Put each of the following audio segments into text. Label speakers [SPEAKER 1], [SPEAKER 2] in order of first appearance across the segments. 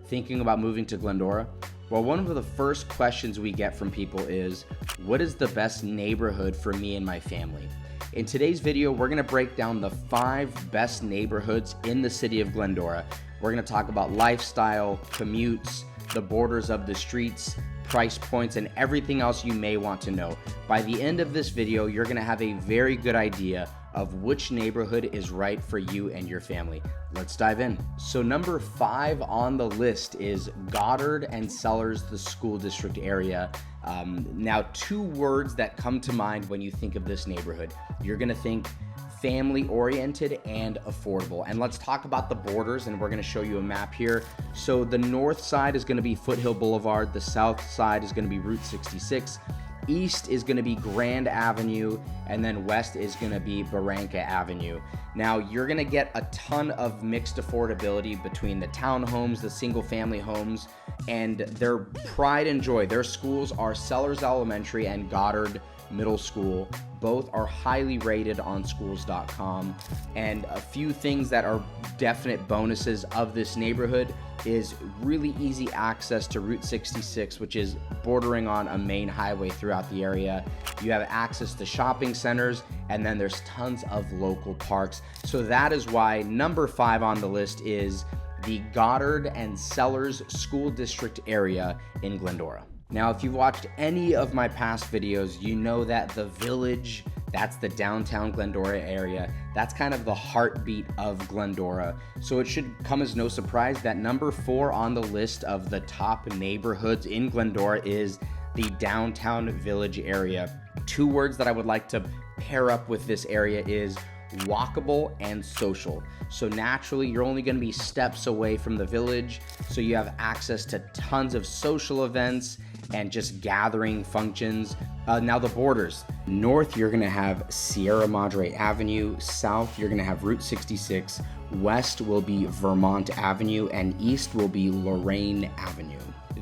[SPEAKER 1] thinking about moving to Glendora? Well, one of the first questions we get from people is, what is the best neighborhood for me and my family? In today's video, we're gonna break down the 5 best neighborhoods in the city of Glendora. We're gonna talk about lifestyle, commutes, the borders of the streets, price points, and everything else you may want to know. By the end of this video, you're gonna have a very good idea of which neighborhood is right for you and your family. Let's dive in. So number 5 on the list is Goddard and Sellers, the school district area. Now, 2 words that come to mind when you think of this neighborhood. You're gonna think family-oriented and affordable. And let's talk about the borders, and we're gonna show you a map here. So the north side is gonna be Foothill Boulevard, the south side is gonna be Route 66, east is gonna be Grand Avenue, and then west is gonna be Barranca Avenue. Now, you're gonna get a ton of mixed affordability between the townhomes, the single-family homes, and their pride and joy. Their schools are Sellers Elementary and Goddard Middle School. Both are highly rated on schools.com. And a few things that are definite bonuses of this neighborhood is really easy access to Route 66, which is bordering on a main highway throughout the area. You have access to shopping centers, and then there's tons of local parks. So that is why number 5 on the list is the Goddard and Sellers School District area in Glendora. Now, if you've watched any of my past videos, you know that the Village, that's the downtown Glendora area, that's kind of the heartbeat of Glendora. So it should come as no surprise that number 4 on the list of the top neighborhoods in Glendora is the downtown Village area. 2 words that I would like to pair up with this area is walkable and social. So naturally, you're only going to be steps away from the Village, so you have access to tons of social events and just gathering functions. Now the borders. North, you're going to have Sierra Madre Avenue. South, you're going to have Route 66. West will be Vermont Avenue, and east will be Lorraine Avenue.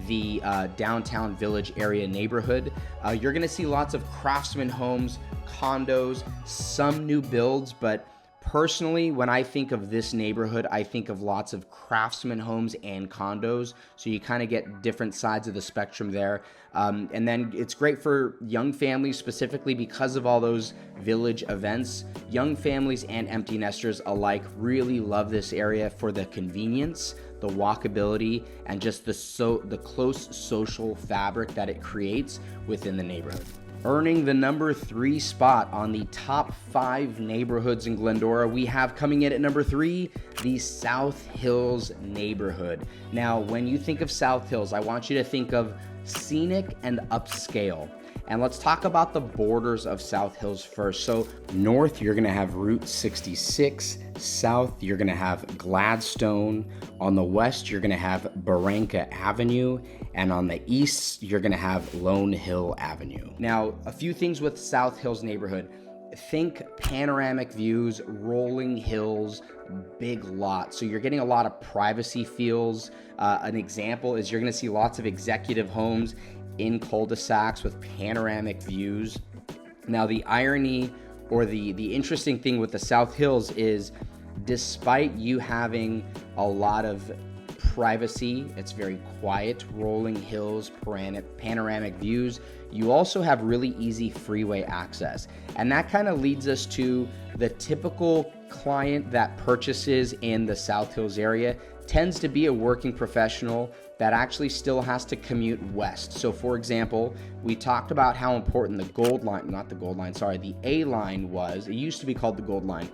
[SPEAKER 1] The downtown Village area neighborhood, you're going to see lots of craftsman homes, condos, some new builds, but personally, when I think of this neighborhood, I think of lots of craftsman homes and condos. So you kind of get different sides of the spectrum there. And then it's great for young families, specifically because of all those Village events. Young families and empty nesters alike really love this area for the convenience, the walkability, and just the close social fabric that it creates within the neighborhood. Earning the number 3 spot on the top 5 neighborhoods in Glendora, we have coming in at number 3, the South Hills neighborhood. Now, when you think of South Hills, I want you to think of Scenic and Upscale. And let's talk about the borders of South Hills first. So north, you're gonna have Route 66. South, you're gonna have Gladstone. On the west, you're gonna have Barranca Avenue. And on the east, you're gonna have Lone Hill Avenue. Now, a few things with South Hills neighborhood. Think panoramic views, rolling hills, big lots. So you're getting a lot of privacy feels. An example is you're gonna see lots of executive homes in cul-de-sacs with panoramic views. Now, the irony or the interesting thing with the South Hills is, despite you having a lot of privacy, it's very quiet, rolling hills, panoramic views, you also have really easy freeway access. And that kind of leads us to the typical client that purchases in the South Hills area tends to be a working professional that actually still has to commute west. So for example, we talked about how important the the A line was. It used to be called the Gold Line.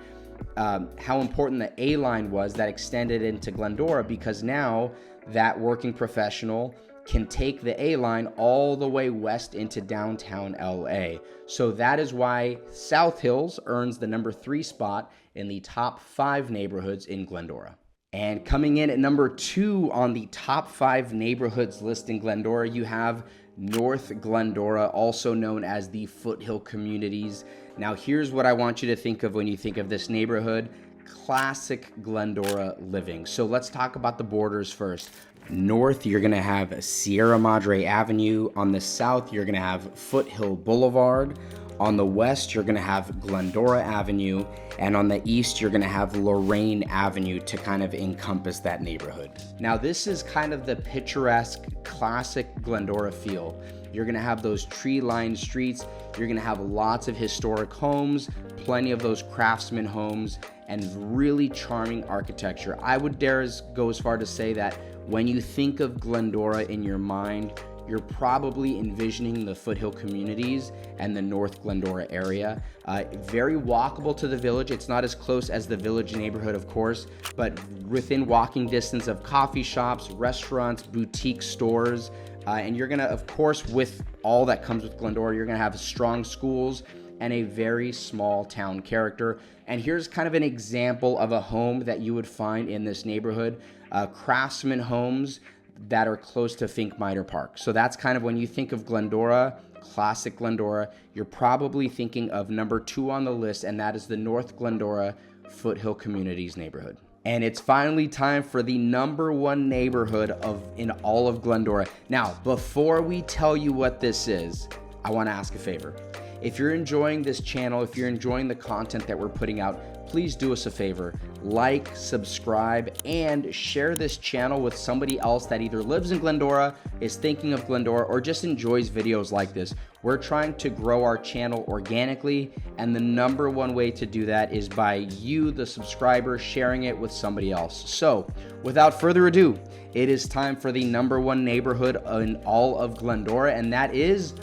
[SPEAKER 1] How important the A line was that extended into Glendora, because now that working professional can take the A line all the way west into downtown LA. So that is why South Hills earns the number 3 spot in the top 5 neighborhoods in Glendora. And coming in at number 2 on the top 5 neighborhoods list in Glendora, you have North Glendora, also known as the Foothill communities. Now, here's what I want you to think of when you think of this neighborhood: classic Glendora living. So let's talk about the borders first. North, you're gonna have Sierra Madre Avenue. On the south, you're gonna have Foothill Boulevard. On the west, you're gonna have Glendora Avenue, and on the east, you're gonna have Lorraine Avenue to kind of encompass that neighborhood. Now, this is kind of the picturesque, classic Glendora feel. You're gonna have those tree-lined streets, you're gonna have lots of historic homes, plenty of those craftsman homes, and really charming architecture. I would dare go as far to say that when you think of Glendora in your mind, you're probably envisioning the Foothill communities and the North Glendora area. Very walkable to the village. It's not as close as the village neighborhood, of course, but within walking distance of coffee shops, restaurants, boutique stores. And you're gonna, of course, with all that comes with Glendora, you're gonna have strong schools and a very small town character. And here's kind of an example of a home that you would find in this neighborhood, craftsman homes that are close to Fink-Miter Park. So that's kind of when you think of Glendora, classic Glendora, you're probably thinking of number 2 on the list, and that is the North Glendora Foothill Communities neighborhood. And it's finally time for the number 1 neighborhood in all of Glendora. Now, before we tell you what this is, I wanna ask a favor. If you're enjoying this channel, if you're enjoying the content that we're putting out, please do us a favor, like, subscribe, and share this channel with somebody else that either lives in Glendora, is thinking of Glendora, or just enjoys videos like this. We're trying to grow our channel organically, and the number 1 way to do that is by you, the subscriber, sharing it with somebody else. So, without further ado, it is time for the number 1 neighborhood in all of Glendora, and that is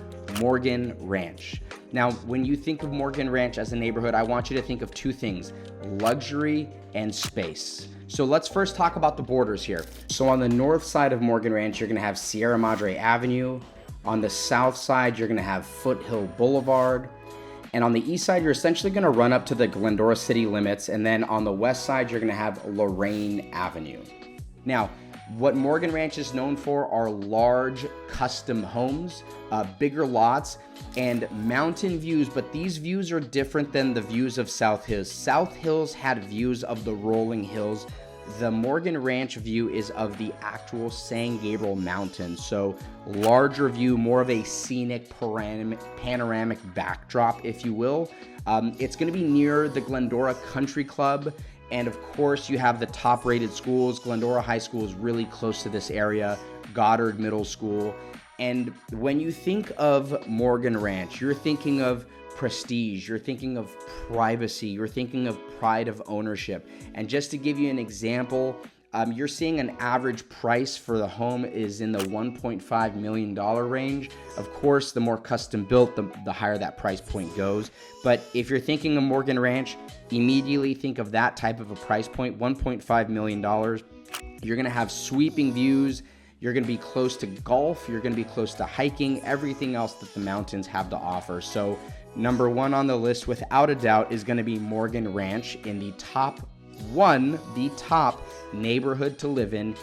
[SPEAKER 1] Morgan Ranch. Now, when you think of Morgan Ranch as a neighborhood, I want you to think of 2 things, luxury and space. So let's first talk about the borders here. So on the north side of Morgan Ranch, you're gonna have Sierra Madre Avenue. On the south side, you're gonna have Foothill Boulevard. And on the east side, you're essentially gonna run up to the Glendora city limits. And then on the west side, you're gonna have Lorraine Avenue. Now, what Morgan Ranch is known for are large custom homes, bigger lots, and mountain views, but these views are different than the views of South Hills. South Hills had views of the rolling hills. The Morgan Ranch view is of the actual San Gabriel Mountains, so larger view, more of a scenic panoramic backdrop, if you will. It's gonna be near the Glendora Country Club. And of course, you have the top rated schools. Glendora High School is really close to this area, Goddard Middle School. And when you think of Morgan Ranch, you're thinking of prestige, you're thinking of privacy, you're thinking of pride of ownership. And just to give you an example, you're seeing an average price for the home is in the $1.5 million range. Of course, the more custom built, the higher that price point goes. But if you're thinking of Morgan Ranch, immediately think of that type of a price point, $1.5 million. You're gonna have sweeping views. You're gonna be close to golf. You're gonna be close to hiking, everything else that the mountains have to offer. So number 1 on the list, without a doubt, is gonna be Morgan Ranch in the top neighborhood to live in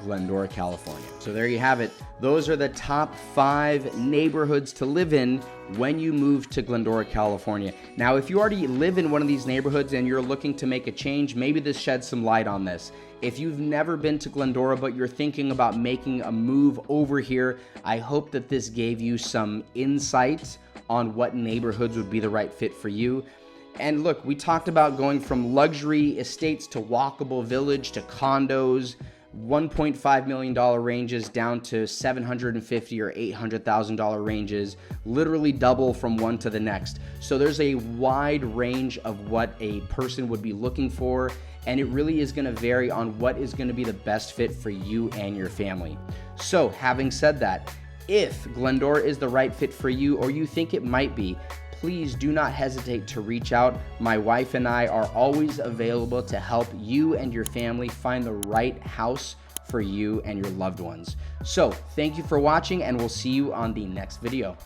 [SPEAKER 1] Glendora, California. So there you have it. Those are the top 5 neighborhoods to live in when you move to Glendora, California. Now, if you already live in one of these neighborhoods and you're looking to make a change, maybe this sheds some light on this. If you've never been to Glendora, but you're thinking about making a move over here, I hope that this gave you some insight on what neighborhoods would be the right fit for you. And look, we talked about going from luxury estates to walkable village to condos, $1.5 million ranges down to $750,000 or $800,000 ranges, literally double from one to the next. So there's a wide range of what a person would be looking for, and it really is going to vary on what is going to be the best fit for you and your family. So having said that, if Glendora is the right fit for you, or you think it might be, please do not hesitate to reach out. My wife and I are always available to help you and your family find the right house for you and your loved ones. So thank you for watching, and we'll see you on the next video.